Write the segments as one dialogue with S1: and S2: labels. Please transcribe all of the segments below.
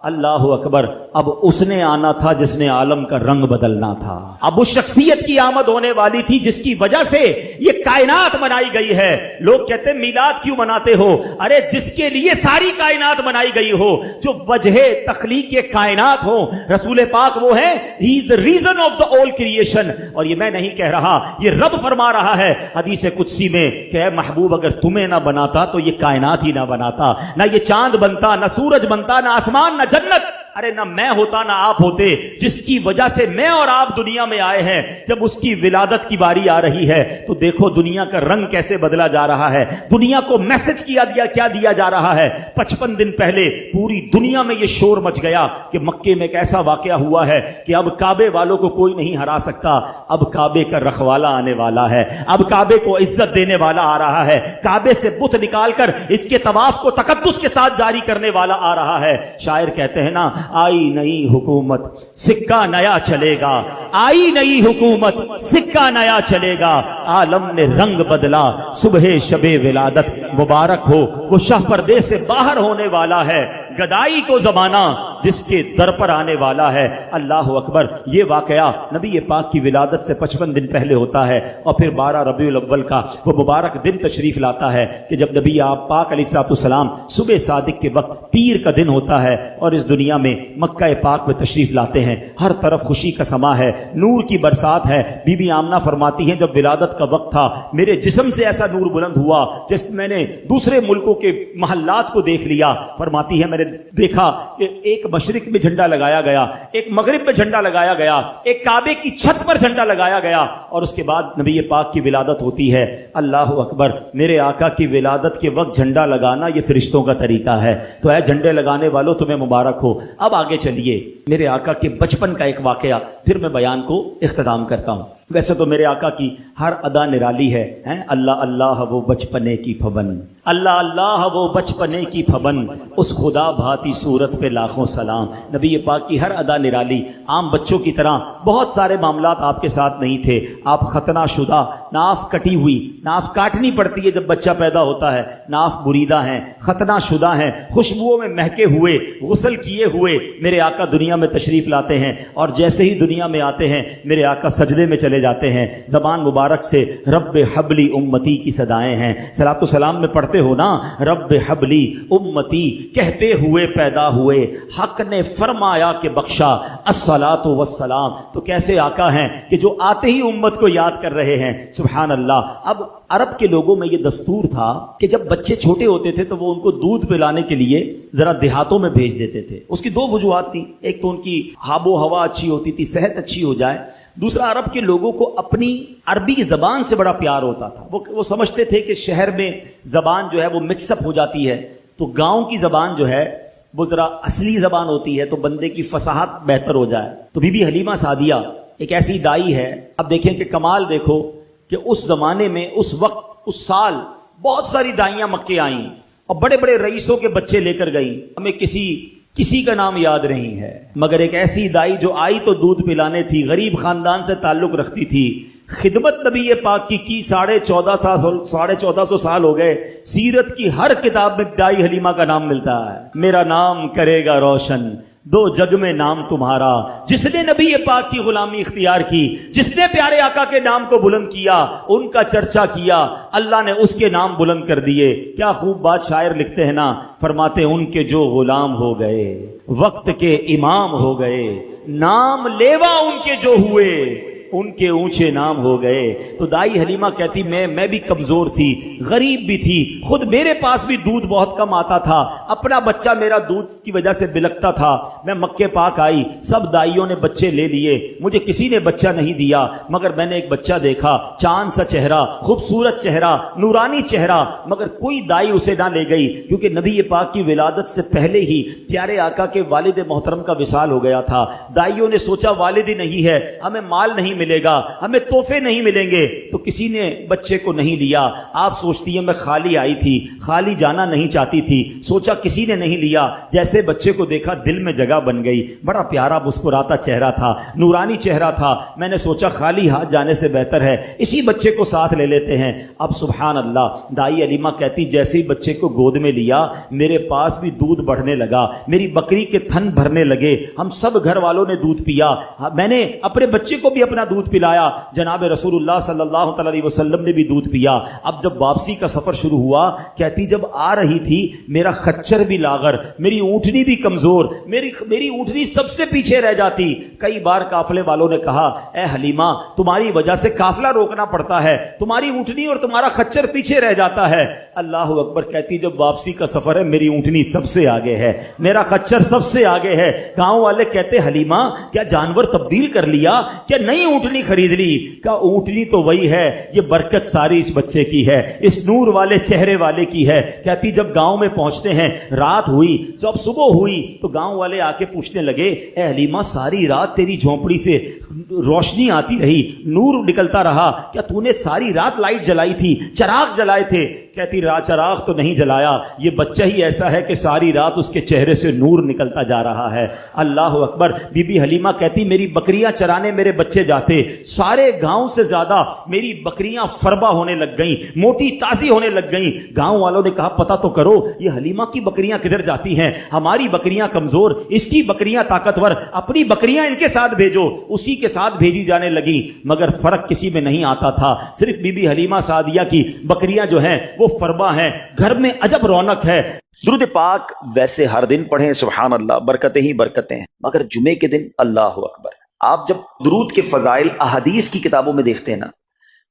S1: اللہ اکبر، اب اس نے آنا تھا جس نے عالم کا رنگ بدلنا تھا، اب اس شخصیت کی آمد ہونے والی تھی جس کی وجہ سے یہ کائنات بنائی گئی ہے۔ لوگ کہتے ہیں میلاد کیوں مناتے ہو؟ ارے جس کے لیے ساری کائنات بنائی گئی ہو، جو وجہ تخلیق کے کائنات ہو، رسول پاک وہ ہیں، ہی از the reason of the all creation۔ اور یہ میں نہیں کہہ رہا، یہ رب فرما رہا ہے حدیث قدسی میں کہ اے محبوب اگر تمہیں نہ بناتا تو یہ کائنات ہی نہ بناتا، نہ یہ چاند بنتا، نہ سورج بنتا، نہ آسمان، نہ جنت، ارے نہ میں ہوتا نہ آپ ہوتے، جس کی وجہ سے میں اور آپ دنیا میں آئے ہیں۔ جب اس کی ولادت کی باری آ رہی ہے تو دیکھو دنیا کا رنگ کیسے بدلا جا رہا ہے، دنیا کو میسج کیا جا رہا ہے۔ 55 دن پہلے پوری دنیا میں یہ شور مچ گیا کہ مکے میں ایک ایسا واقعہ ہوا ہے کہ اب کعبے والوں کو کوئی نہیں ہرا سکتا، اب کعبے کا رکھوالا آنے والا ہے، اب کعبے کو عزت دینے والا آ رہا ہے، کعبے سے بت نکال کر اس کے طواف کو تقدس کے ساتھ جاری کرنے والا آ رہا ہے۔ شاعر کہتے ہیں نا، آئی نئی حکومت سکہ نیا چلے گا، آئی نئی حکومت سکہ نیا چلے گا، عالم نے رنگ بدلا، صبح شب ولادت مبارک ہو، وہ شاہ پردے سے باہر ہونے والا ہے، گدائی کو زمانہ جس کے در پر آنے والا ہے۔ اللہ اکبر، یہ واقعہ نبی پاک کی ولادت سے 55 دن پہلے ہوتا ہے، اور پھر 12 ربیع الاول کا وہ مبارک دن تشریف لاتا ہے کہ جب نبی آپ پاک علیہ السلام صبح صادق کے وقت پیر کا دن ہوتا ہے اور اس دنیا میں مکہ پاک میں تشریف لاتے ہیں۔ ہر طرف خوشی کا سما ہے، نور کی برسات ہے۔ بی بی آمنہ فرماتی ہیں جب ولادت کا وقت تھا میرے جسم سے ایسا نور بلند ہوا جس میں نے دوسرے ملکوں کے محلات کو دیکھ لیا۔ فرماتی ہے میں نے دیکھا کہ ایک مشرق میں جھنڈا لگایا گیا، ایک مغرب میں جھنڈا لگایا گیا، ایک کعبے کی چھت پر جھنڈا لگایا گیا، اور اس کے بعد نبی پاک کی ولادت ہوتی ہے۔ اللہ اکبر، میرے آقا کی ولادت کے وقت جھنڈا لگانا یہ فرشتوں کا طریقہ ہے، تو اے جھنڈے لگانے والوں تمہیں مبارک ہو۔ اب آگے چلیے، میرے آقا کے بچپن کا ایک واقعہ پھر میں بیان کو اختتام کرتا ہوں۔ ویسے تو میرے آقا کی ہر ادا نرالی ہے، اللہ اللہ وہ بچپنے کی پھبن، اللہ اللہ وہ بچپنے کی پھبن، اس خدا بھاتی صورت پہ لاکھوں سلام۔ نبی پاک کی ہر ادا نرالی، عام بچوں کی طرح بہت سارے معاملات آپ کے ساتھ نہیں تھے۔ آپ ختنہ شدہ، ناف کٹی ہوئی، ناف کاٹنی پڑتی ہے جب بچہ پیدا ہوتا ہے، ناف بریدہ ہیں، ختنہ شدہ ہیں، خوشبوؤں میں مہکے ہوئے، غسل کیے ہوئے میرے آقا دنیا میں تشریف لاتے ہیں، اور جیسے ہی دنیا میں آتے ہیں میرے آقا سجدے میں چلے جاتے ہیں۔ زبان مبارک سے رب حبلی امتی کی صدائیں ہیں۔ صلاۃ و سلام میں پڑھتے ہو نا، رب حبلی امتی کہتے ہوئے پیدا ہوئے، حق نے فرمایا کہ بخشا الصلاۃ والسلام۔ تو کیسے آقا ہیں کہ جو آتے ہی امت کو یاد کر رہے ہیں، سبحان اللہ۔ اب عرب کے لوگوں میں یہ دستور تھا کہ جب بچے چھوٹے ہوتے تھے تو وہ ان کو دودھ پلانے کے لیے ذرا دیہاتوں میں بھیج دیتے تھے۔ اس کی دو وجوہات تھیں، ایک تو ان کی آب و ہوا اچھی ہوتی تھی، صحت اچھی ہو جائے، دوسرا عرب کے لوگوں کو اپنی عربی زبان سے بڑا پیار ہوتا تھا۔ وہ سمجھتے تھے کہ شہر میں زبان جو ہے وہ مکس اپ ہو جاتی ہے، تو گاؤں کی زبان جو ہے وہ ذرا اصلی زبان ہوتی ہے تو بندے کی فصاحت بہتر ہو جائے۔ تو بی بی حلیمہ سعدیہ ایک ایسی دائی ہے، اب دیکھیں کہ کمال دیکھو کہ اس زمانے میں اس وقت اس سال بہت ساری دائیاں مکے آئیں اور بڑے بڑے رئیسوں کے بچے لے کر گئیں۔ ہمیں کسی کا نام یاد نہیں ہے، مگر ایک ایسی دائی جو آئی تو دودھ پلانے تھی، غریب خاندان سے تعلق رکھتی تھی، خدمت نبی پاک کی 1450 سال ہو گئے۔ سیرت کی ہر کتاب میں دائی حلیمہ کا نام ملتا ہے۔ میرا نام کرے گا روشن دو جگ میں نام تمہارا، جس نے نبی پاک کی غلامی اختیار کی، جس نے پیارے آقا کے نام کو بلند کیا، ان کا چرچا کیا، اللہ نے اس کے نام بلند کر دیے۔ کیا خوب بات شاعر لکھتے ہیں نا، فرماتے ان کے جو غلام ہو گئے وقت کے امام ہو گئے، نام لیوا ان کے جو ہوئے ان کے اونچے نام ہو گئے۔ تو دائی حلیمہ کہتی میں بھی کمزور تھی، غریب بھی تھی، خود میرے پاس بھی دودھ بہت کم آتا تھا، اپنا بچہ میرا دودھ کی وجہ سے بلکتا تھا۔ میں مکے پاک آئی، سب دائیوں نے بچے لے لیے، مجھے کسی نے بچہ نہیں دیا، مگر میں نے ایک بچہ دیکھا، چاند سا چہرہ، خوبصورت چہرہ، نورانی چہرہ، مگر کوئی دائی اسے نہ لے گئی، کیونکہ نبی پاک کی ولادت سے پہلے ہی پیارے آقا کے والد محترم کا وصال ہو گیا تھا۔ دائیوں نے سوچا والد ہی نہیں ہے، ہمیں مال نہیں نہیں ملے گا, ہمیں تحفے نہیں ملیں گے. تو کسی نے بچے کو نہیں لیا. آپ سوچتی ہیں میں خالی آئی تھی, خالی جانا نہیں چاہتی تھی, سوچا کسی نے نہیں لیا. جیسے بچے کو دیکھا دل میں جگہ بن گئی. بڑا پیارا مسکراتا چہرہ تھا, نورانی چہرہ تھا. میں نے سوچا خالی ہاتھ جانے سے بہتر ہے اسی بچے کو ساتھ لے لیتے ہیں. اب سبحان اللہ, دائی علیمہ کہتی جیسے ہی بچے کو گود میں لیا میرے پاس بھی دودھ بڑھنے لگا, میری بکری کے تھن بھرنے لگے. ہم سب گھر والوں نے دودھ پیا. میں نے اپنے بچے کو بھی اپنا دودھ پلایا. جناب رسول اللہ صلی اللہ تعالی علیہ وسلم نے بھی دودھ پیا. اب جب واپسی کا سفر شروع ہوا, کہتی جب آ رہی تھی میرا خچر بھی لاغر, میری اونٹنی بھی کمزور, میری اونٹنی سب سے پیچھے رہ جاتی. کئی بار قافلے والوں نے کہا اے حلیمہ تمہاری وجہ سے قافلہ روکنا پڑتا ہے, تمہاری اونٹنی اور تمہارا خچر پیچھے رہ جاتا ہے. اللہ اکبر. کہتی جب واپسی کا سفر ہے میری اونٹنی سب سے آگے ہے, میرا خچر سب سے آگے ہے. گاؤں والے کہتے حلیمہ کیا جانور تبدیل کر لیا, کیا نئی اونٹنی خرید لی؟ کہا اونٹنی تو وہی ہے, یہ برکت ساری اس بچے کی ہے, اس نور والے چہرے والے کی ہے. کہتی جب گاؤں میں پہنچتے ہیں رات ہوئی, جب صبح ہوئی تو گاؤں والے آ کے پوچھنے لگے اے حلیمہ ساری رات تیری جھونپڑی سے روشنی آتی رہی, نور نکلتا رہا, کیا تو نے ساری رات لائٹ جلائی تھی, چراغ جلائے تھے؟ کہتی چراغ تو نہیں جلایا, یہ بچہ ہی ایسا ہے کہ ساری رات اس کے چہرے سے نور نکلتا جا رہا ہے. اللہ اکبر. بی بی حلیمہ کہتی میری بکریاں چرانے میرے بچے جاتے, سارے گاؤں سے زیادہ میری بکریاں فربا ہونے لگ گئیں, موٹی تازی ہونے لگ گئیں. گاؤں والوں نے کہا پتہ تو کرو یہ حلیمہ کی بکریاں کدھر جاتی ہیں, ہماری بکریاں کمزور, اس کی بکریاں طاقتور, اپنی بکریاں ان کے ساتھ بھیجو. اسی کے ساتھ بھیجی جانے لگی. مگر فرق کسی میں نہیں آتا تھا, صرف بی بی حلیمہ سعدیہ کی بکریاں جو ہیں وہ فربا ہیں. گھر میں عجب رونق ہے.
S2: درود پاک ویسے ہر دن پڑھیں سبحان اللہ, برکتیں ہی برکتیں ہیں, مگر جمعے کے دن اللہ اکبر. آپ جب درود کے فضائل احادیث کی کتابوں میں دیکھتے ہیں نا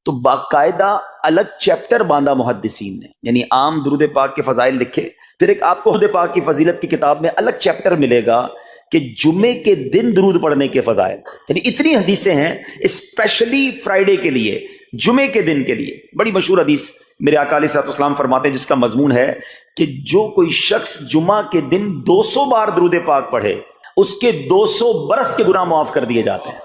S2: تو باقاعدہ الگ چیپٹر باندھا محدثین نے, یعنی عام درود پاک کے فضائل لکھے, پھر ایک آپ کو درود پاک کی فضیلت کی کتاب میں الگ چیپٹر ملے گا کہ جمعے کے دن درود پڑھنے کے فضائل. یعنی اتنی حدیثیں ہیں اسپیشلی فرائیڈے کے لیے, جمعے کے دن کے لیے. بڑی مشہور حدیث میرے آقا علیہ الصلوۃ والسلام فرماتے ہیں جس کا مضمون ہے کہ جو کوئی شخص جمعہ کے دن 200 بار درود پاک پڑھے اس کے 200 برس کے گناہ معاف کر دیے جاتے ہیں.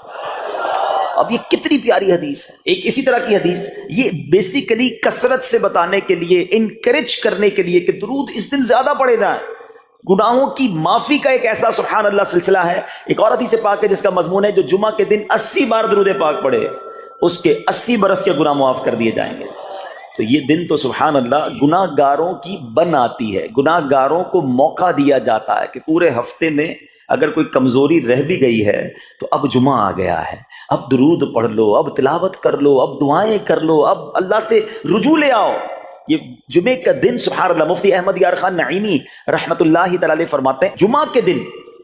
S2: اب یہ کتنی پیاری حدیث ہے. ایک اسی طرح کی حدیث یہ بیسیکلی کثرت سے بتانے کے لیے, انکریج کرنے کے لیے کہ درود اس دن زیادہ پڑھے جائیں. گناہوں کی معافی کا ایک ایسا سبحان اللہ سلسلہ ہے. ایک اور حدیث پاک ہے جس کا مضمون ہے جو جمعہ کے دن 80 بار درود پاک پڑھے اس کے 80 برس کے گناہ معاف کر دیے جائیں گے. تو یہ دن تو سبحان اللہ گناہ گاروں کی بن آتی ہے, گناہ گاروں کو موقع دیا جاتا ہے کہ پورے ہفتے میں اگر کوئی کمزوری رہ بھی گئی ہے تو اب جمعہ آ گیا ہے, اب درود پڑھ لو, اب تلاوت کر لو, اب دعائیں کر لو, اب اللہ سے رجوع لے آؤ. یہ جمعے کا دن سبحان اللہ. مفتی احمد یار خان نعیمی رحمت اللہ تعالی فرماتے ہیں جمعہ کے دن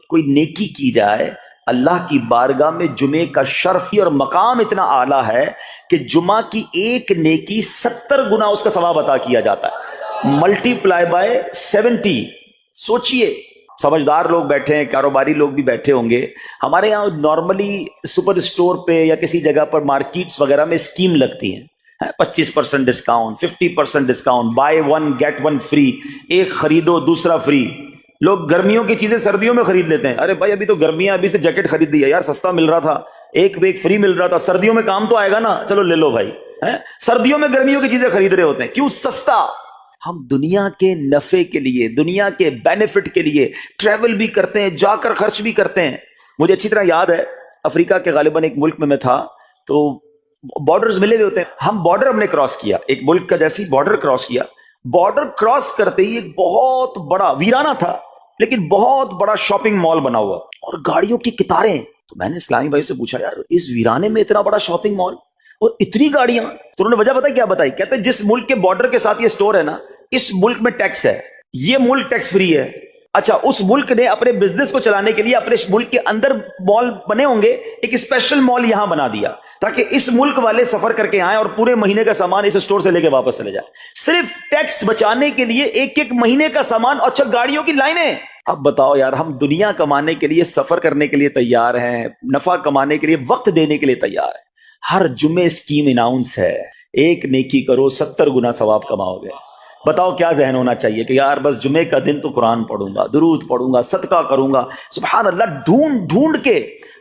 S2: کوئی نیکی کی جائے اللہ کی بارگاہ میں جمعے کا شرفی اور مقام اتنا اعلیٰ ہے کہ جمعہ کی ایک نیکی 70 گنا اس کا ثواب عطا کیا جاتا ہے, ملٹی پلائی بائی 70. سوچئے سمجھدار لوگ بیٹھے ہیں, کاروباری لوگ بھی بیٹھے ہوں گے. ہمارے یہاں نارملی سپر اسٹور پہ یا کسی جگہ پر مارکیٹس وغیرہ میں اسکیم لگتی ہیں, 25% discount, 50% discount, buy 1 get 1 free, ایک خریدو دوسرا فری. لوگ گرمیوں کی چیزیں سردیوں میں خرید لیتے ہیں. ارے بھائی ابھی تو گرمیاں, ابھی سے جیکٹ خرید دی ہے یار, سستا مل رہا تھا, ایک فری مل رہا تھا, سردیوں میں کام تو آئے گا نا, چلو لے لو بھائی. سردیوں میں گرمیوں کی چیزیں خرید رہے ہوتے ہیں, کیوں؟ سستا. ہم دنیا کے نفع کے لیے, دنیا کے بینیفٹ کے لیے ٹریول بھی کرتے ہیں, جا کر خرچ بھی کرتے ہیں. مجھے اچھی طرح یاد ہے افریقہ کے غالباً ایک ملک میں تھا, تو بارڈرز ملے ہوئے ہوتے ہیں. ہم بارڈر ہم نے کراس کیا, ایک ملک کا جیسی بارڈر کراس کیا. بارڈر کراس کرتے ہی ایک بہت بڑا ویرانہ تھا لیکن بہت بڑا شاپنگ مال بنا ہوا اور گاڑیوں کی قطاریں. تو میں نے اسلامی بھائی سے پوچھا یار اس ویرانے میں اتنا بڑا شاپنگ مال اور اتنی گاڑیاں؟ تو انہوں نے وجہ بتائی, کیا بتائی؟ کہتے ہیں جس ملک کے بارڈر کے ساتھ یہ سٹور ہے نا, اس ملک میں ٹیکس ہے, یہ ملک ٹیکس فری ہے. اچھا, اس ملک نے اپنے بزنس کو چلانے کے لیے اپنے ملک کے اندر مال بنے ہوں گے, ایک اسپیشل مال یہاں بنا دیا تاکہ اس ملک والے سفر کر کے آئیں اور پورے مہینے کا سامان اس سٹور سے لے کے واپس چلے جائیں, صرف ٹیکس بچانے کے لیے. ایک مہینے کا سامان. اچھا, گاڑیوں کی لائنیں. اب بتاؤ یار, ہم دنیا کمانے کے لیے, سفر کرنے کے لیے تیار ہیں, نفع کمانے کے لیے, وقت دینے کے لیے تیار ہیں. ہر جمعے اسکیم اناؤنس ہے, ایک نیکی کرو 70 گنا ثواب کماؤ گے. بتاؤ کیا ذہن ہونا چاہیے کہ یار بس جمعے کا دن تو قرآن پڑھوں گا، درود پڑھوں گا، صدقہ کروں گا. سبحان اللہ، ڈھونڈ ڈھونڈ کے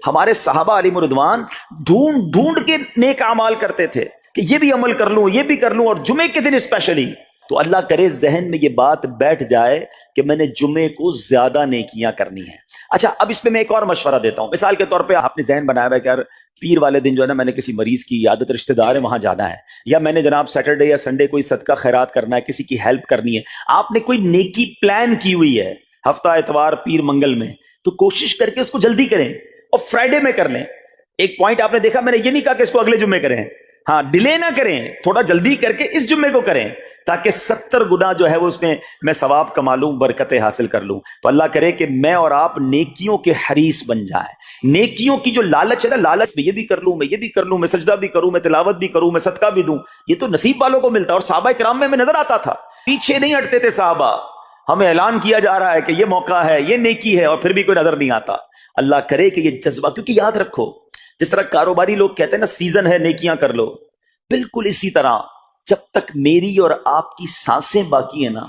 S2: ہمارے صحابہ علیہم رضوان ڈھونڈ ڈھونڈ کے نیک اعمال کرتے تھے کہ یہ بھی عمل کر لوں، یہ بھی کر لوں، اور جمعے کے دن اسپیشلی. تو اللہ کرے ذہن میں یہ بات بیٹھ جائے کہ میں نے جمعے کو زیادہ نیکیاں کرنی ہیں. اچھا، اب اس پہ میں ایک اور مشورہ دیتا ہوں. مثال کے طور پہ آپ نے ذہن بنایا ہے کہ یار پیر والے دن جو ہے نا میں نے کسی مریض کی عیادت، رشتہ دار ہے وہاں جانا ہے، یا میں نے جناب سیٹرڈے یا سنڈے کوئی صدقہ خیرات کرنا ہے، کسی کی ہیلپ کرنی ہے. آپ نے کوئی نیکی پلان کی ہوئی ہے ہفتہ اتوار پیر منگل میں، تو کوشش کر کے اس کو جلدی کریں اور فرائیڈے میں کر لیں. ایک پوائنٹ آپ نے دیکھا، میں نے یہ نہیں کہا کہ اس کو اگلے جمعے کریں، ہاں ڈیلے نہ کریں، تھوڑا جلدی کر کے اس جمعے کو کریں تاکہ 70 گنا جو ہے وہ اس میں ثواب کما لوں، برکتیں حاصل کر لوں. تو اللہ کرے کہ میں اور آپ نیکیوں کے حریص بن جائیں. نیکیوں کی جو لالچ ہے نا، لالچ میں یہ بھی کر لوں، میں یہ بھی کر لوں، میں سجدہ بھی کروں، میں تلاوت بھی کروں، میں صدقہ بھی دوں، یہ تو نصیب والوں کو ملتا ہے. اور صحابہ کرام میں نظر آتا تھا، پیچھے نہیں ہٹتے تھے صحابہ. ہمیں اعلان کیا جا رہا ہے کہ یہ موقع ہے، یہ نیکی ہے، اور پھر بھی کوئی نظر نہیں آتا. اللہ کرے کہ یہ جذبہ، کیونکہ یاد رکھو جس طرح کاروباری لوگ کہتے ہیں نا سیزن ہے نیکیاں کر لو، بالکل اسی طرح جب تک میری اور آپ کی سانسیں باقی ہیں نا،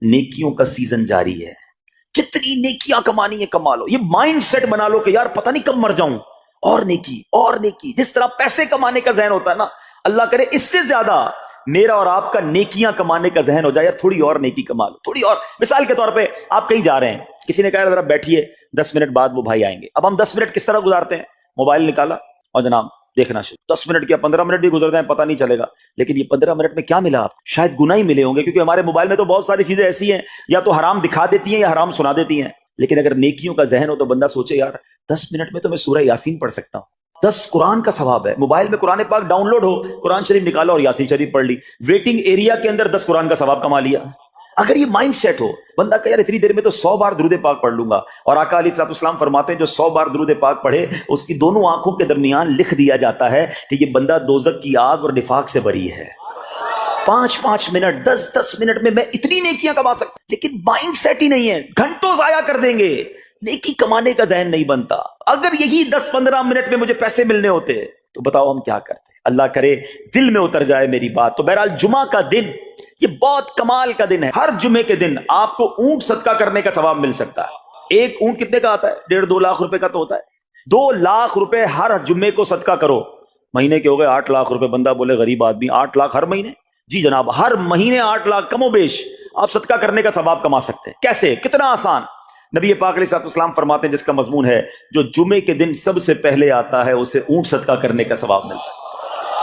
S2: نیکیوں کا سیزن جاری ہے. جتنی نیکیاں کمانی ہے کما لو. یہ مائنڈ سیٹ بنا لو کہ یار پتہ نہیں کب مر جاؤں، اور نیکی اور نیکی. جس طرح پیسے کمانے کا ذہن ہوتا ہے نا، اللہ کرے اس سے زیادہ میرا اور آپ کا نیکیاں کمانے کا ذہن ہو جائے. یار تھوڑی اور نیکی کما لو، تھوڑی اور. مثال کے طور پہ آپ کہیں جا رہے ہیں، کسی نے کہا ذرا بیٹھیے 10 منٹ بعد وہ بھائی آئیں گے. اب ہم 10 منٹ کس طرح گزارتے ہیں؟ موبائل نکالا اور جناب دیکھنا شروع. 10 منٹ کیا 15 منٹ بھی گزرتے ہیں پتہ نہیں چلے گا. لیکن یہ 15 منٹ میں کیا ملا آپ؟ شاید گناہ ہی ملے ہوں گے، کیونکہ ہمارے موبائل میں تو بہت ساری چیزیں ایسی ہیں یا تو حرام دکھا دیتی ہیں یا حرام سنا دیتی ہیں. لیکن اگر نیکیوں کا ذہن ہو تو بندہ سوچے یار 10 منٹ میں تو میں سورہ یاسین پڑھ سکتا ہوں، 10 قرآن کا ثواب ہے. موبائل میں قرآن پاک ڈاؤن لوڈ ہو، قرآن شریف نکالا اور یاسین شریف پڑھ لی، ویٹنگ ایریا کے اندر 10 قرآن کا ثواب کما لیا. اگر یہ مائنڈ سیٹ ہو بندہ کہ یار اتنی دیر میں تو 100 بار درود پاک پڑھ لوں گا. اور آقا علیہ الصلوۃ والسلام فرماتے ہیں جو 100 بار درود پاک پڑھے اس کی دونوں آنکھوں کے درمیان لکھ دیا جاتا ہے کہ یہ بندہ دوزخ کی آگ اور نفاق سے بری ہے. 5 منٹ 10 منٹ میں اتنی نیکیاں کما سکتا. لیکن مائنڈ سیٹ ہی نہیں ہے، گھنٹوں ضائع کر دیں گے، نیکی کمانے کا ذہن نہیں بنتا. اگر یہی 10-15 منٹ میں مجھے پیسے ملنے ہوتے تو بتاؤ ہم کیا کرتے. اللہ کرے دل میں اتر جائے میری بات. تو بہرحال جمعہ کا دن یہ بہت کمال کا دن ہے. ہر جمعے کے دن آپ کو اونٹ صدقہ کرنے کا ثواب مل سکتا ہے. ایک اونٹ کتنے کا آتا ہے؟ 1.5-2 لاکھ روپے کا تو ہوتا ہے. 2 لاکھ روپے ہر جمعے کو صدقہ کرو. مہینے کے ہو گئے 8 لاکھ روپے. بندہ بولے غریب آدمی 8 لاکھ ہر مہینے؟ جی جناب، ہر مہینے 8 لاکھ کم و بیش آپ صدقہ کرنے کا ثواب کما سکتے ہیں. کیسے؟ کتنا آسان. نبی پاک علیہ الصلوۃ والسلام فرماتے ہیں جس کا مضمون ہے جو جمعے کے دن سب سے پہلے آتا ہے اسے اونٹ صدقہ کرنے کا ثواب ملتا ہے،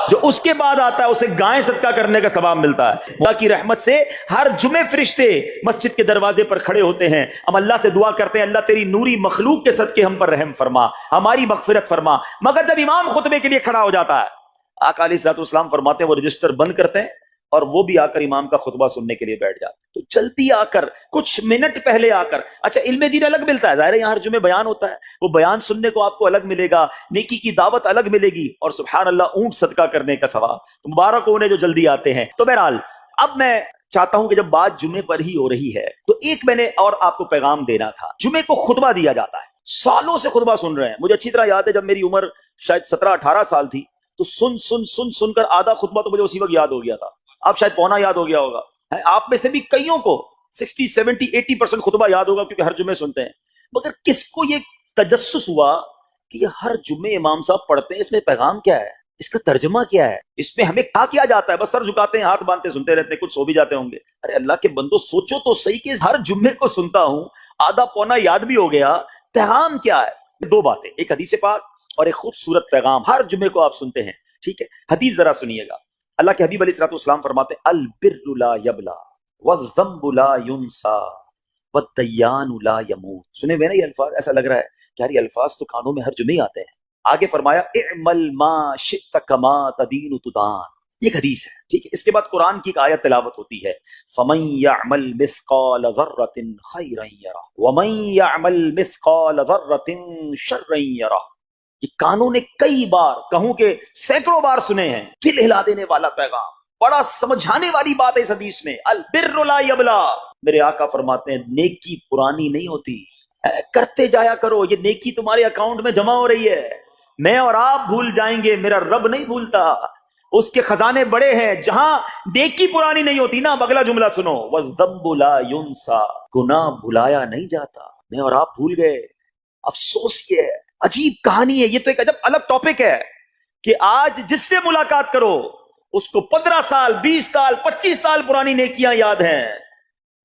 S2: جو اس کے بعد آتا ہے اسے گائے صدقہ کرنے کا ثواب ملتا ہے. اللہ کی رحمت سے ہر جمعے فرشتے مسجد کے دروازے پر کھڑے ہوتے ہیں. ہم اللہ سے دعا کرتے ہیں اللہ تیری نوری مخلوق کے صدقے ہم پر رحم فرما، ہماری مغفرت فرما. مگر جب امام خطبے کے لیے کھڑا ہو جاتا ہے، آقا علیہ الصلوۃ والسلام فرماتے ہیں وہ رجسٹر بند کرتے ہیں اور وہ بھی آ کر امام کا خطبہ سننے کے لیے بیٹھ جاتے. تو جلدی آ کر کچھ منٹ پہلے آ کر. اچھا، علم دین الگ ملتا ہے، ظاہر ہے یہاں ہر جمعے بیان ہوتا ہے، وہ بیان سننے کو آپ کو الگ ملے گا، نیکی کی دعوت الگ ملے گی، اور سبحان اللہ اونٹ صدقہ کرنے کا ثواب. تو مبارک ہو انہیں جو جلدی آتے ہیں. تو بہرحال اب میں چاہتا ہوں کہ جب بات جمعے پر ہی ہو رہی ہے تو ایک میں نے اور آپ کو پیغام دینا تھا. جمعے کو خطبہ دیا جاتا ہے، سالوں سے خطبہ سن رہے ہیں. مجھے اچھی طرح یاد ہے جب میری عمر شاید 17-18 سال تھی تو سن کر آدھا خطبہ تو مجھے اسی وقت یاد ہو گیا تھا. آپ شاید پونا یاد ہو گیا ہوگا. آپ میں سے بھی کئیوں کو 60, 70, 80% خطبہ یاد ہوگا کیونکہ ہر جمعے سنتے ہیں. مگر کس کو یہ تجسس ہوا کہ یہ ہر جمعے امام صاحب پڑھتے ہیں، اس میں پیغام کیا ہے، اس کا ترجمہ کیا ہے، اس میں ہمیں کیا جاتا ہے؟ بس سر جھکاتے ہیں، ہاتھ باندھتے سنتے رہتے ہیں، کچھ سو بھی جاتے ہوں گے. ارے اللہ کے بندو سوچو تو صحیح کہ ہر جمعے کو سنتا ہوں، آدھا پونا یاد بھی ہو گیا، پیغام کیا ہے؟ 2 باتیں، ایک حدیث پاک اور ایک خوبصورت پیغام. ہر جمعے کو آپ سنتے ہیں، ٹھیک ہے؟ حدیث ذرا سنیے گا. اللہ کے حبیب علیہ الصلوۃ والسلام فرماتے ہیں البر لا یبلا والذنب لا ینسا والدیان لا یموت. سنے ہوئے نا یہ الفاظ؟ ایسا لگ رہا ہے کہ یار یہ الفاظ تو کانوں میں ہر جمعے آتے ہیں. آگے فرمایا اعمل ما شئت کما تدین تدان. یہ حدیث ہے، ٹھیک ہے؟ اس کے بعد قرآن کی ایک آیت تلاوت ہوتی ہے فمن یعمل مثقال ذرۃ خیرا یرہ ومن یعمل مثقال ذرۃ شرا یرہ. یہ کانوں نے کئی بار، کہوں کہ سینکڑوں بار سنے ہیں. دل ہلا دینے والا پیغام، بڑا سمجھانے والی بات ہے اس حدیث میں. البر لا یبلا. میرے آقا فرماتے ہیں نیکی پرانی نہیں ہوتی، کرتے جایا کرو. یہ نیکی تمہارے اکاؤنٹ میں جمع ہو رہی ہے. میں اور آپ بھول جائیں گے، میرا رب نہیں بھولتا. اس کے خزانے بڑے ہیں. جہاں نیکی پرانی نہیں ہوتی نا. اگلا جملہ سنو, وَالذَّنبُ لَا يُنسَى, گناہ بھلایا نہیں جاتا. میں اور آپ بھول گئے. افسوس یہ ہے, عجیب کہانی ہے. یہ تو ایک عجب الگ ٹاپک ہے کہ آج جس سے ملاقات کرو اس کو 15 سال 20 سال 25 سال پرانی نیکیاں یاد ہیں.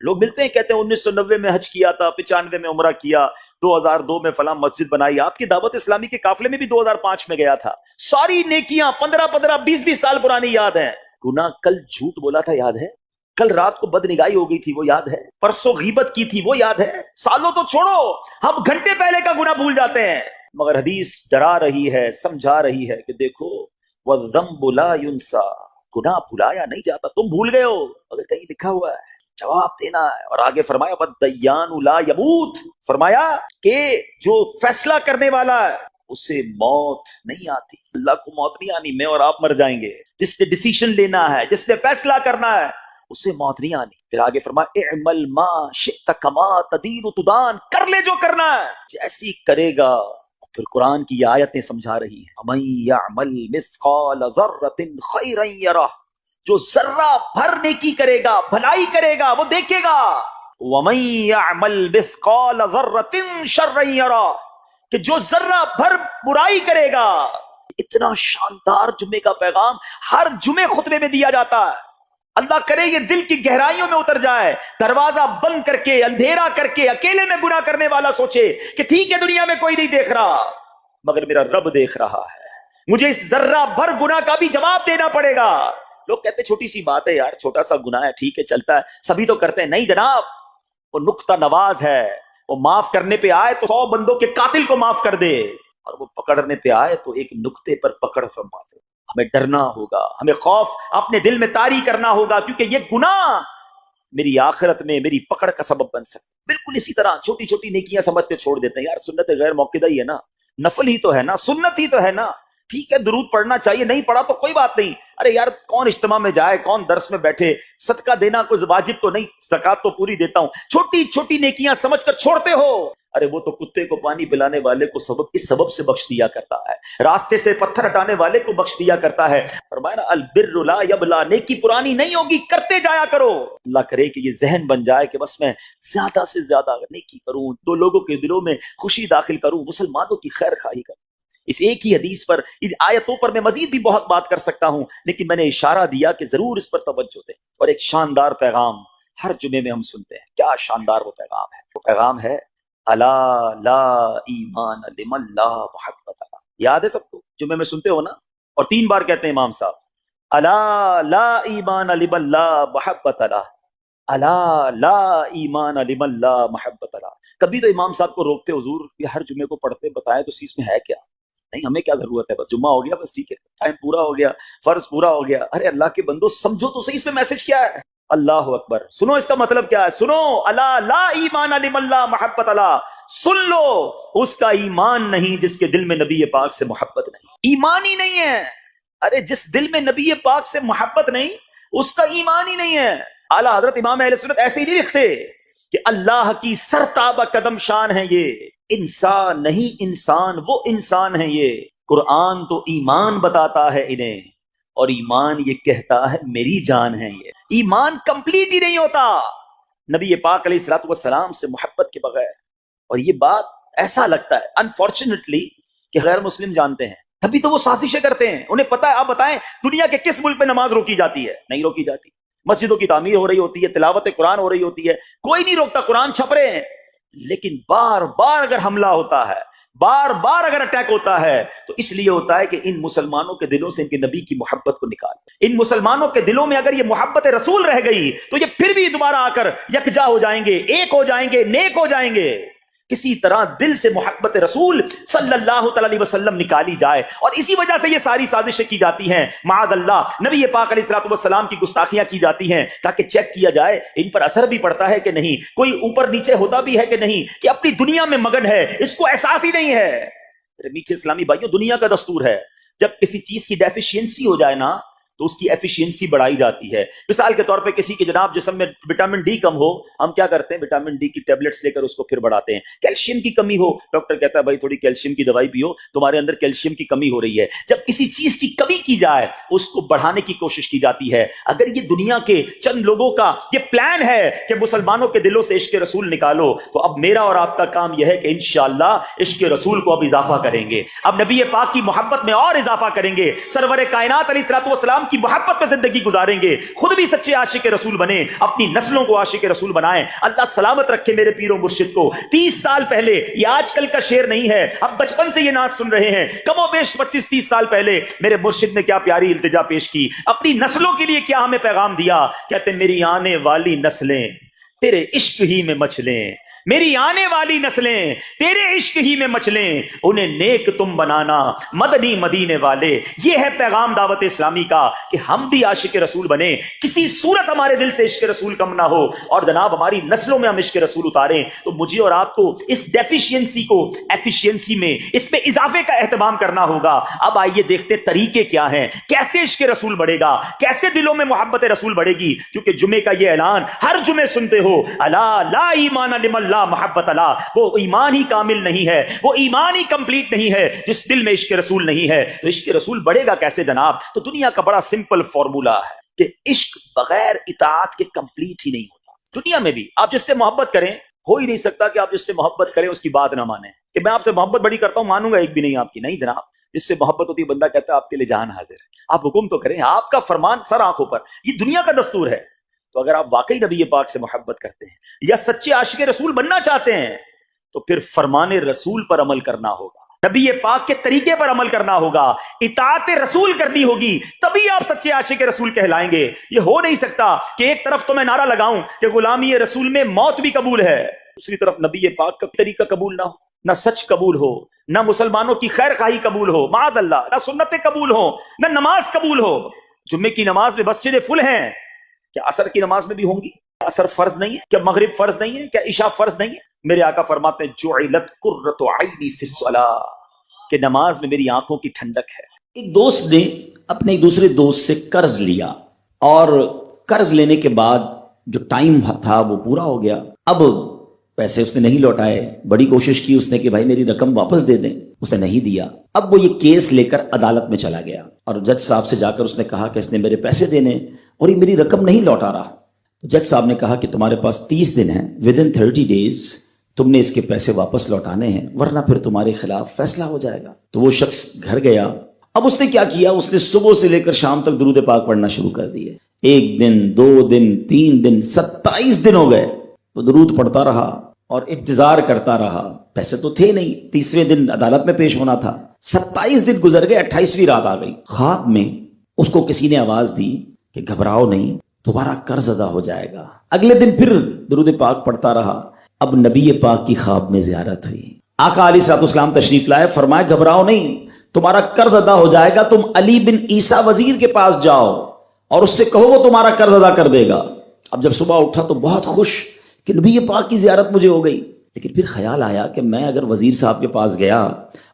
S2: لوگ ملتے ہیں کہتے ہیں 1990 میں حج کیا تھا, 95 میں عمرہ کیا, 2002 میں فلاں مسجد بنائی. آپ کی دعوت اسلامی کے قافلے میں بھی 2005 میں گیا تھا. ساری نیکیاں 15 20 سال پرانی یاد ہیں. گناہ کل جھوٹ بولا تھا یاد ہے, کل رات کو بد نگاہی ہو گئی تھی وہ یاد ہے, پرسوں غیبت کی تھی وہ یاد ہے. سالوں تو چھوڑو, ہم گھنٹے پہلے کا گناہ بھول جاتے ہیں. مگر حدیث ڈرا رہی ہے, سمجھا رہی ہے کہ دیکھو وَالذَّنبُ لَا يُنسَى, گناہ بھلایا نہیں جاتا. تم بھول گئے ہو, اگر کہیں لکھا ہوا ہے جواب دینا ہے. اور آگے فرمایا وَالدَّيَّانُ لَا يَمُوتُ, فرمایا کہ جو فیصلہ کرنے والا ہے اسے موت نہیں آتی. اللہ کو موت نہیں آنی, میں اور آپ مر جائیں گے. جس نے ڈیسیشن لینا ہے, جس نے فیصلہ کرنا ہے, اسے موت نہیں آنی. پھر آگے فرمایا اعمل ما شئت کما تدین تدان, کر لے جو کرنا ہے جیسی کرے گا. پھر قرآن کی یہ آیتیں سمجھا رہی ہیں, وَمَن يَعْمَلْ مِثْقَالَ ذَرَّةٍ خَيْرًا يَرَهُ, جو ذرہ بھر نیکی کرے گا, بھلائی کرے گا, وہ دیکھے گا. وَمَن يَعْمَلْ مِثْقَالَ ذَرَّةٍ شَرًّا يَرَهُ, کہ جو ذرہ بھر برائی کرے گا. اتنا شاندار جمعے کا پیغام ہر جمعے خطبے میں دیا جاتا ہے. اللہ کرے یہ دل کی گہرائیوں میں اتر جائے. دروازہ بند کر کے, اندھیرا کر کے, اکیلے میں گناہ کرنے والا سوچے کہ ٹھیک ہے دنیا میں کوئی نہیں دیکھ رہا مگر میرا رب دیکھ رہا ہے, مجھے اس ذرہ بھر گناہ کا بھی جواب دینا پڑے گا. لوگ کہتے ہیں چھوٹی سی بات ہے یار, چھوٹا سا گناہ ہے, ٹھیک ہے چلتا ہے, سبھی تو کرتے ہیں. نہیں جناب, وہ نقطہ نواز ہے. وہ معاف کرنے پہ آئے تو 100 بندوں کے قاتل کو معاف کر دے, اور وہ پکڑنے پہ آئے تو ایک نقطے پر پکڑ فرما دے. ہمیں ڈرنا ہوگا, ہمیں خوف اپنے دل میں طاری کرنا ہوگا, کیونکہ یہ گناہ میری آخرت میں میری پکڑ کا سبب بن سکتا. بالکل اسی طرح چھوٹی چھوٹی نیکیاں سمجھ کے چھوڑ دیتے ہیں. یار سنت غیر موقدہ ہی ہے نا, نفل ہی تو ہے نا, سنت ہی تو ہے نا, ٹھیک ہے درود پڑھنا چاہیے, نہیں پڑھا تو کوئی بات نہیں. ارے یار کون اجتماع میں جائے, کون درس میں بیٹھے, صدقہ دینا کوئی واجب تو نہیں, زکات تو پوری دیتا ہوں. چھوٹی چھوٹی نیکیاں سمجھ کر چھوڑتے ہو. ارے وہ تو کتے کو پانی پلانے والے کو اس سبب سے بخش دیا کرتا ہے, راستے سے پتھر ہٹانے والے کو بخش دیا کرتا ہے. فرمایا نا البر لا یبلا, نیکی پرانی نہیں ہوگی, کرتے جایا کرو. اللہ کرے کہ یہ ذہن بن جائے کہ بس میں زیادہ سے زیادہ نیکی کروں, 2 لوگوں کے دلوں میں خوشی داخل کروں, مسلمانوں کی خیر خواہی کروں. اس ایک ہی حدیث پر, ان آیتوں پر میں مزید بھی بہت بات کر سکتا ہوں, لیکن میں نے اشارہ دیا کہ ضرور اس پر توجہ دیں. اور ایک شاندار پیغام ہر جمعے میں ہم سنتے ہیں. کیا شاندار وہ پیغام ہے. وہ پیغام ہے الا لا ایمان لمن لا محبت له. یاد ہے سب کو, جمعے میں سنتے ہو نا, اور 3 بار کہتے ہیں امام صاحب, الا لا ایمان لمن لا محبت له, الا لا ایمان لمن لا محبت له. کبھی تو امام صاحب کو روکتے, حضور یہ ہر جمعے کو پڑھتے بتائیں تو اس میں ہے کیا. نہیں ہمیں کیا ضرورت ہے, بس جمعہ ہو گیا, بس ٹھیک ہے, ٹائم پورا ہو گیا, فرض پورا ہو گیا. ارے اللہ کے بندو سمجھو تو صحیح اس میں میسج کیا ہے. اللہ اکبر, سنو اس کا مطلب کیا ہے. سنو, الا لا ایمان لمن لا محبت له, سن لو اس کا ایمان نہیں جس کے دل میں نبی پاک سے محبت نہیں. ایمان ہی نہیں ہے. ارے جس دل میں نبی پاک سے محبت نہیں اس کا ایمان ہی نہیں ہے. اعلیٰ حضرت امام اہل سنت ایسے ہی نہیں لکھتے کہ اللہ کی سرتابہ قدم شان ہے یہ, انسان نہیں انسان, وہ انسان ہے یہ. قرآن تو ایمان بتاتا ہے انہیں, اور ایمان یہ کہتا ہے میری جان ہے یہ. ایمان کمپلیٹ ہی نہیں ہوتا نبی پاک علیہ الصلوۃ والسلام سے محبت کے بغیر. اور یہ بات ایسا لگتا ہے انفارچونیٹلی کہ غیر مسلم جانتے ہیں, تبھی تو وہ سازشیں کرتے ہیں. انہیں پتا ہے, آپ بتائیں دنیا کے کس ملک پہ نماز روکی جاتی ہے؟ نہیں روکی جاتی. مسجدوں کی تعمیر ہو رہی ہوتی ہے, تلاوت قرآن ہو رہی ہوتی ہے, کوئی نہیں روکتا, قرآن چھپ رہے ہیں. لیکن بار بار اگر حملہ ہوتا ہے, بار بار اگر اٹیک ہوتا ہے, تو اس لیے ہوتا ہے کہ ان مسلمانوں کے دلوں سے ان کے نبی کی محبت کو نکال. ان مسلمانوں کے دلوں میں اگر یہ محبت رسول رہ گئی تو یہ پھر بھی دوبارہ آ کر یکجا ہو جائیں گے, ایک ہو جائیں گے, نیک ہو جائیں گے. کسی طرح دل سے محبت رسول صلی اللہ تعالی علیہ وسلم نکالی جائے, اور اسی وجہ سے یہ ساری سازشیں کی جاتی ہیں. معاذ اللہ, نبی پاک علیہ الصلوۃ والسلام کی گستاخیاں کی جاتی ہیں تاکہ چیک کیا جائے ان پر اثر بھی پڑتا ہے کہ نہیں, کوئی اوپر نیچے ہوتا بھی ہے کہ نہیں, کہ اپنی دنیا میں مگن ہے, اس کو احساس ہی نہیں ہے. میٹھے اسلامی بھائیوں, دنیا کا دستور ہے جب کسی چیز کی ڈیفیشینسی ہو جائے نا تو اس کی ایفیشینسی بڑھائی جاتی ہے. مثال کے طور پہ کسی کے جناب جسم میں وٹامن ڈی کم ہو, ہم کیا کرتے ہیں, وٹامن ڈی کی ٹیبلٹس لے کر اس کو پھر بڑھاتے ہیں. کیلشیم کی کمی ہو, ڈاکٹر کہتا ہے بھائی تھوڑی کیلشیم کی دوائی پیو, تمہارے اندر کیلشیم کی کمی ہو رہی ہے. جب کسی چیز کی کمی کی جائے اس کو بڑھانے کی کوشش کی جاتی ہے. اگر یہ دنیا کے چند لوگوں کا یہ پلان ہے کہ مسلمانوں کے دلوں سے عشق رسول نکالو, تو اب میرا اور آپ کا کام یہ ہے کہ انشاءاللہ عشق رسول کو اب اضافہ کریں گے, اب نبی پاک کی محبت میں اور اضافہ کریں گے, سرور کائنات علیہ الصلوۃ والسلام کی محبت میں زندگی گزاریں گے, خود بھی سچے عاشق رسول بنے, اپنی نسلوں کو عاشق رسول بنائیں. اللہ سلامت رکھے میرے پیر و مرشد کو. 30 سال پہلے, یہ آج کل کا شعر نہیں ہے, اب بچپن سے یہ ناز سن رہے ہیں, کم و بیش 25-30 سال پہلے میرے مرشد نے کیا پیاری التجا پیش کی, اپنی نسلوں کے لیے کیا ہمیں پیغام دیا. کہتے میری آنے والی نسلیں تیرے عشق ہی میں مچلیں, میری آنے والی نسلیں تیرے عشق ہی میں مچلیں, انہیں نیک تم بنانا مدنی مدینے والے. یہ ہے پیغام دعوت اسلامی کا کہ ہم بھی عاشق رسول بنیں, کسی صورت ہمارے دل سے عشق رسول کم نہ ہو, اور جناب ہماری نسلوں میں ہم عشق رسول اتاریں. تو مجھے اور آپ کو اس ڈیفیشینسی کو ایفیشینسی میں, اس میں اضافے کا اہتمام کرنا ہوگا. اب آئیے دیکھتے طریقے کیا ہیں, کیسے عشق رسول بڑھے گا, کیسے دلوں میں محبت رسول بڑھے گی. کیونکہ جمعے کا یہ اعلان ہر جمعے سنتے ہو, الا لا ایمان لمن لا محبت اللہ, وہ ایمان ہی کامل نہیں ہے, وہ ایمان ہی کمپلیٹ نہیں ہے جس دل میں عشق رسول نہیں ہے. تو عشق رسول بڑھے گا کیسے جناب؟ تو دنیا کا بڑا سمپل فارمولا ہے کہ عشق بغیر اطاعت کے کمپلیٹ ہی نہیں ہوتا. دنیا میں بھی آپ جس سے محبت کریں, ہو ہی نہیں سکتا کہ آپ جس سے محبت کریں اس کی بات نہ مانیں. کہ میں آپ سے محبت بڑی کرتا ہوں, مانوں گا ایک بھی نہیں آپ کی, نہیں جناب. جس سے محبت ہوتی ہے بندہ کہتا ہے آپ کے لیے جان حاضر ہے, آپ حکم تو کریں, آپ کا فرمان سر آنکھوں پر, یہ دنیا کا دستور ہے. تو اگر آپ واقعی نبی پاک سے محبت کرتے ہیں یا سچے عاشق رسول بننا چاہتے ہیں, تو پھر فرمان رسول پر عمل کرنا ہوگا, نبی پاک کے طریقے پر عمل کرنا ہوگا, اطاعت رسول کرنی ہوگی, تبھی آپ سچے عاشق رسول کہلائیں گے. یہ ہو نہیں سکتا کہ ایک طرف تو میں نعرہ لگاؤں کہ غلامی رسول میں موت بھی قبول ہے, دوسری طرف نبی پاک کا طریقہ قبول نہ ہو, نہ سچ قبول ہو, نہ مسلمانوں کی خیر خواہی قبول ہو, معاذ اللہ, نہ سنتیں قبول ہو, نہ نماز قبول ہو. جمعے کی نماز میں مسجدیں فل ہیں, کیا عصر کی نماز میں بھی ہوں گی؟ عصر فرض نہیں ہے کیا؟ مغرب فرض نہیں ہے کیا؟ عشاء فرض نہیں ہے؟ میرے آقا فرماتے ہیں جعلت قرۃ عینی فی الصلاۃ, کہ نماز میں میری آنکھوں کی ٹھنڈک ہے.
S1: ایک دوست نے اپنے ایک دوسرے دوست سے قرض لیا, اور قرض لینے کے بعد جو ٹائم تھا وہ پورا ہو گیا. اب پیسے اس نے نہیں لوٹائے, بڑی کوشش کی اس نے کہ بھائی میری رقم واپس دے دیں, اس نے نہیں دیا. اب وہ یہ کیس لے کر عدالت میں چلا گیا, اور جج صاحب سے جا کر اس نے کہا کہ اس نے میرے پیسے دینے اور یہ میری رقم نہیں لوٹا رہا. تو جج صاحب نے کہا کہ تمہارے پاس 30 دن ہیں, ودن 30 days تم نے اس کے پیسے واپس لوٹانے ہیں, ورنہ پھر تمہارے خلاف فیصلہ ہو جائے گا. تو وہ شخص گھر گیا. اب اس نے کیا کیا, اس نے صبح سے لے کر شام تک درود پاک پڑھنا شروع کر دیے. 1 دن 2 دن 3 دن 27 دن ہو گئے. وہ درود پڑھتا رہا اور انتظار کرتا رہا. پیسے تو تھے نہیں, 30ویں دن عدالت میں پیش ہونا تھا. 27 دن گزر گئے, 28ویں رات آ گئی. خواب میں اس کو کسی نے آواز دی کہ گھبراؤ نہیں, تمہارا قرض ادا ہو جائے گا. اگلے دن پھر درود پاک پڑھتا رہا. اب نبی پاک کی خواب میں زیارت ہوئی. آقا علیہ الصلوۃ والسلام تشریف لائے, فرمایا گھبراؤ نہیں, تمہارا قرض ادا ہو جائے گا. تم علی بن عیسیٰ وزیر کے پاس جاؤ اور اس سے کہو وہ تمہارا قرض ادا کر دے گا. اب جب صبح اٹھا تو بہت خوش کہ نبی پاک کی زیارت مجھے ہو گئی. لیکن پھر خیال آیا کہ میں اگر وزیر صاحب کے پاس گیا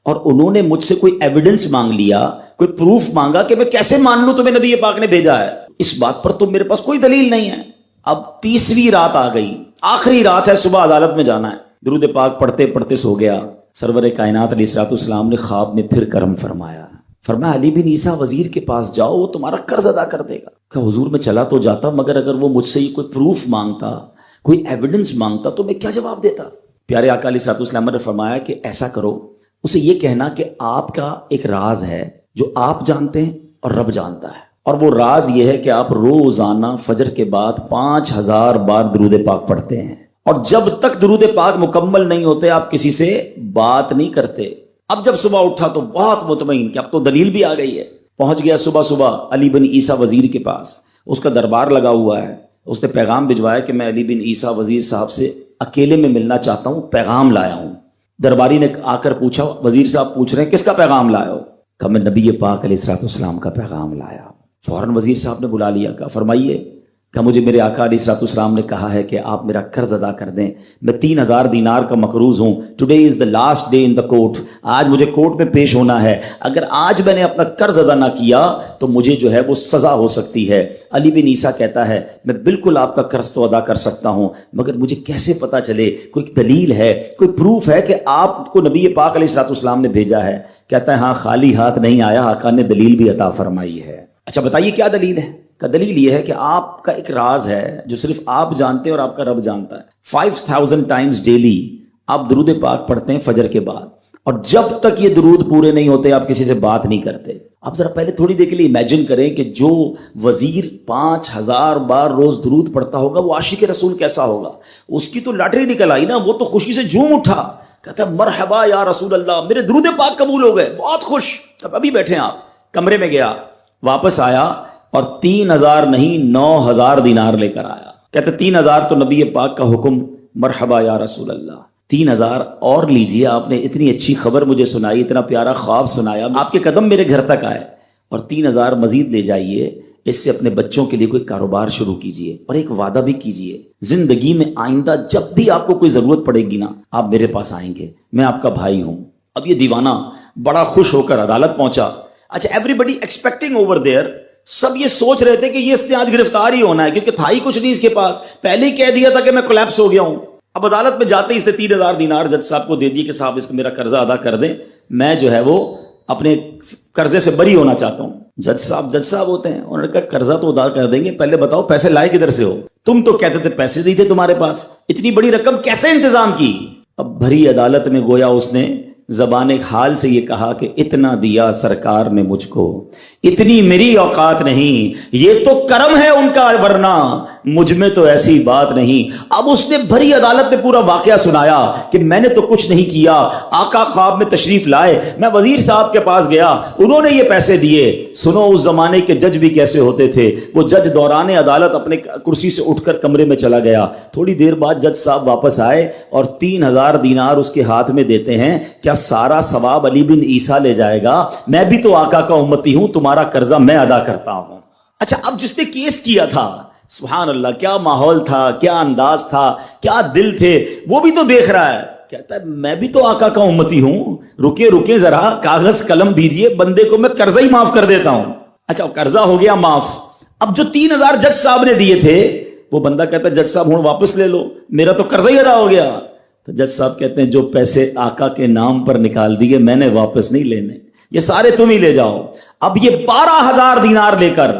S1: اور انہوں نے مجھ سے کوئی ایویڈنس مانگ لیا, کوئی پروف مانگا, کہ میں کیسے مان لوں تمہیں نبی پاک نے بھیجا ہے؟ اس بات پر تو میرے پاس کوئی دلیل نہیں ہے. اب 30ویں رات آ گئی, آخری رات ہے, صبح عدالت میں جانا ہے. درود پاک پڑھتے پڑھتے سو گیا. سرور کائنات علیہ الصلوۃ والسلام نے خواب میں پھر کرم فرمایا. فرمایا علی بن عیسیٰ وزیر کے پاس جاؤ, وہ تمہارا قرض ادا کر دے گا. کہ حضور میں چلا تو جاتا, مگر اگر وہ مجھ سے یہ کوئی پروف مانگتا, کوئی ایویڈنس مانگتا, تو میں کیا جواب دیتا؟ پیارے آقا علیہ الصلوۃ والسلام نے فرمایا کہ ایسا کرو, اسے یہ کہنا کہ آپ کا ایک راز ہے جو آپ جانتے ہیں اور رب جانتا ہے, اور وہ راز یہ ہے کہ آپ روزانہ فجر کے بعد 5000 بار درود پاک پڑھتے ہیں, اور جب تک درود پاک مکمل نہیں ہوتے آپ کسی سے بات نہیں کرتے. اب جب صبح اٹھا تو بہت مطمئن کہ اب تو دلیل بھی آ گئی ہے. پہنچ گیا صبح علی بن عیسیٰ وزیر کے پاس, اس کا دربار لگا ہوا ہے. اس نے پیغام بھجوایا کہ میں علی بن عیسیٰ وزیر صاحب سے اکیلے میں ملنا چاہتا ہوں, پیغام لایا ہوں. درباری نے آ کر پوچھا, وزیر صاحب پوچھ رہے ہیں کس کا پیغام لایا ہو؟ کہا میں نبی پاک علیہ الصلوۃ والسلام کا پیغام لایا. فوراً وزیر صاحب نے بلا لیا, کہا فرمائیے.
S2: کہ مجھے میرے آقا علیہ الصلوۃ والسلام نے کہا ہے کہ آپ میرا قرض ادا کر دیں، میں 3000 دینار کا مقروض ہوں، today is the last day in the court, آج مجھے کورٹ میں پیش ہونا ہے، اگر آج میں نے اپنا قرض ادا نہ کیا تو مجھے جو ہے وہ سزا ہو سکتی ہے۔ علی بن عیسیٰ کہتا ہے میں بالکل آپ کا قرض تو ادا کر سکتا ہوں، مگر مجھے کیسے پتہ چلے، کوئی دلیل ہے، کوئی پروف ہے کہ آپ کو نبی پاک علیہ الصلوۃ والسلام نے بھیجا ہے؟ کہتا ہے ہاں، خالی ہاتھ نہیں آیا، آقا نے دلیل بھی عطا فرمائی ہے۔ اچھا بتائیے کیا دلیل ہے؟ کا دلیل یہ ہے کہ آپ کا ایک راز ہے جو صرف آپ جانتے ہیں اور آپ کا رب جانتا ہے۔ 5000 ٹائمز ڈیلی آپ درود پاک پڑھتے ہیں فجر کے بعد، اور جب تک یہ درود پورے نہیں ہوتے آپ کسی سے بات نہیں کرتے۔ آپ ذرا پہلے تھوڑی دیر کے لیے امیجن کریں کہ جو وزیر 5000 بار روز درود پڑھتا ہوگا وہ عاشق رسول کیسا ہوگا؟ اس کی تو لاٹری نکل آئی نا، وہ تو خوشی سے جھوم اٹھا، کہتا ہے مرحبا یا رسول اللہ، میرے درود پاک قبول ہو گئے، بہت خوش۔ اب ابھی بیٹھے آپ کمرے میں، گیا واپس آیا اور 3000 نہیں 9000 دینار لے کر آیا۔ کہتے 3000 تو نبی پاک کا حکم، مرحبا یا رسول اللہ، 3000 اور لیجئے، آپ نے اتنی اچھی خبر مجھے سنائی، اتنا پیارا خواب سنایا، آپ کے قدم میرے گھر تک آئے، اور 3000 مزید لے جائیے، اس سے اپنے بچوں کے لیے کوئی کاروبار شروع کیجئے، اور ایک وعدہ بھی کیجئے، زندگی میں آئندہ جب بھی آپ کو کوئی ضرورت پڑے گی نا، آپ میرے پاس آئیں گے، میں آپ کا بھائی ہوں۔ اب یہ دیوانہ بڑا خوش ہو کر عدالت پہنچا۔ اچھا، everybody expecting over there, سب یہ سوچ رہے تھے کہ یہ اس نے آج گرفتار ہی ہونا ہے، کیونکہ تھا ہی کچھ نہیں اس کے پاس، پہلے ہی کہہ دیا تھا کہ میں کولیپس ہو گیا ہوں۔ اب عدالت میں جاتے ہی اس نے 3000 دینار جج صاحب کو دے دیے کہ صاحب اس کا میرا قرضہ ادا کر دیں، میں جو ہے وہ اپنے قرضے سے بری ہونا چاہتا ہوں۔ جج صاحب ہوتے ہیں، انہوں نے کہا قرضہ تو ادا کر دیں گے، پہلے بتاؤ پیسے لائے کدھر سے ہو؟ تم تو کہتے تھے پیسے نہیں تھے تمہارے پاس، اتنی بڑی رقم کیسے انتظام کی؟ اب بھری عدالت میں گویا اس نے زبان حال سے یہ کہا کہ اتنا دیا سرکار نے مجھ کو، اتنی میری اوقات نہیں، یہ تو کرم ہے ان کا، ورنہ مجھ میں تو ایسی بات نہیں۔ اب اس نے بھری عدالت میں پورا واقعہ سنایا کہ میں نے تو کچھ نہیں کیا، آقا خواب میں تشریف لائے، میں وزیر صاحب کے پاس گیا، انہوں نے یہ پیسے دیے۔ سنو اس زمانے کے جج بھی کیسے ہوتے تھے، وہ جج دوران عدالت اپنے کرسی سے اٹھ کر کمرے میں چلا گیا، تھوڑی دیر بعد جج صاحب واپس آئے اور 3000 دینار اس کے ہاتھ میں دیتے ہیں۔ کیا سارا ثواب علی بن عیسیٰ لے جائے گا؟ میں بھی تو آقا کا امتی ہوں، تمہارا قرضہ میں ادا کرتا ہوں۔ اچھا، اب جس نے کیس کیا تھا، سبحان اللہ، کیا ماحول تھا، کیا انداز تھا، کیا دل تھے، وہ بھی تو دیکھ رہا ہے، کہتا ہے میں بھی تو آقا کا امتی ہوں، رکے ذرا، کاغذ قلم دیجئے، بندے کو میں قرضہ ہی معاف کر دیتا ہوں۔ اچھا، قرضہ ہو گیا معاف۔ اب جو 3000 جج صاحب نے دیے تھے، وہ بندہ کہتا ہے جج صاحب ہوں واپس لے لو، میرا تو قرضہ ہی ادا ہو گیا۔ تو جج صاحب کہتے ہیں جو پیسے آقا کے نام پر نکال دیے میں نے واپس نہیں لینے، یہ سارے تم ہی لے جاؤ۔ اب یہ 12000 دینار لے کر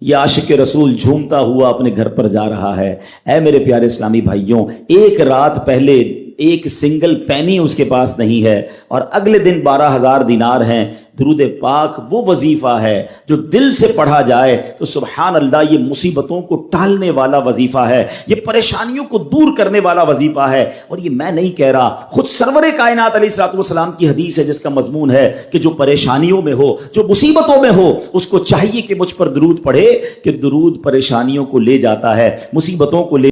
S2: یہ عاشق رسول جھومتا ہوا اپنے گھر پر جا رہا ہے۔ اے میرے پیارے اسلامی بھائیوں، ایک رات پہلے ایک سنگل پینی اس کے پاس نہیں ہے، اور اگلے دن 12000 دینار ہیں۔ درود پاک وہ وظیفہ ہے جو دل سے پڑھا جائے تو سبحان اللہ یہ مصیبتوں کو ٹالنے والا وظیفہ ہے، یہ پریشانیوں کو دور کرنے والا وظیفہ ہے۔ اور یہ میں نہیں کہہ رہا، خود سرور کائنات علیہ الصلوۃ والسلام کی حدیث ہے جس کا مضمون ہے کہ جو پریشانیوں میں ہو، جو مصیبتوں میں ہو، اس کو چاہیے کہ مجھ پر درود پڑھے، کہ درود پریشانیوں کو لے جاتا ہے، مصیبتوں کو لے